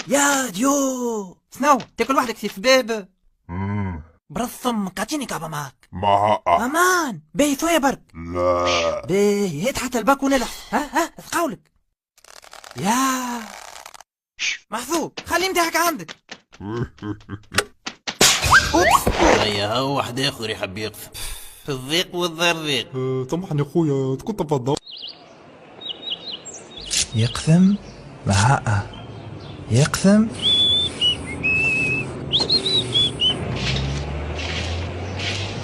يا ديو سنو تاكل وحدك سي سباب. برسم قاعديني كعبة معاك. ما امان باهي شوية برك. لا باهي هات حتى الباك ونلعب. ها اسقاولك. يا محسوب خلي متاعك عندك. اوبس هيا هو واحد اخر يحب يقسم الضيق والضريق. سامحني خويا كنت تفضل. يقسم مع يقسم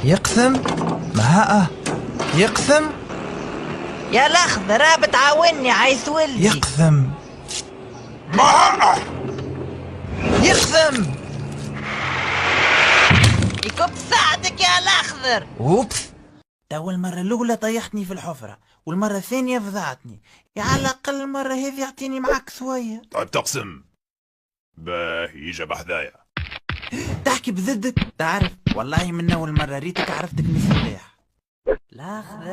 يقسم مع يقسم يا الاخضر بتعاوني عايز ولدي. يقسم يقسم يكب ساعدك يا الاخضر. اوبس تو المرة الأولى طيحتني في الحفرة والمرة الثانية فضعتني. يا على الأقل المرة هذه يعطيني معاك شوية. طيب تقسم باهي يجا بحذايا. تحكي بضدك تعرف والله من أول مرة ريتك عرفتك من السلاح. الأخضر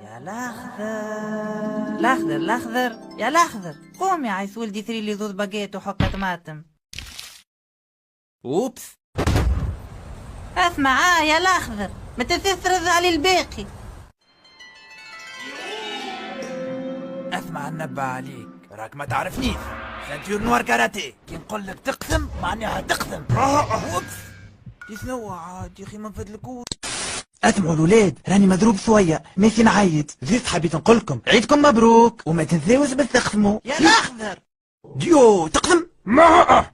يا الأخضر الاخضر الاخضر يا الاخضر قوم يا عايز ولدي ثري لي ذوذ باجيت وحكة طماطم. اوبس اسمع يا الاخضر ما تنساش ترد علي الباقي. اسمع النبع عليك راك ما تعرفنيش. سانتيور نوار كاراتيه كي نقول لك تقسم معناها تقسم. اوبس شنو عاد يا اخي ما نفدلكوش. اسمعوا الولاد راني مضروب شويه ماشي نعيط. زيد حبيت نقولكم عيدكم مبروك وما تنساوش بس تقسموا. يا الاخضر ديو تقسم ما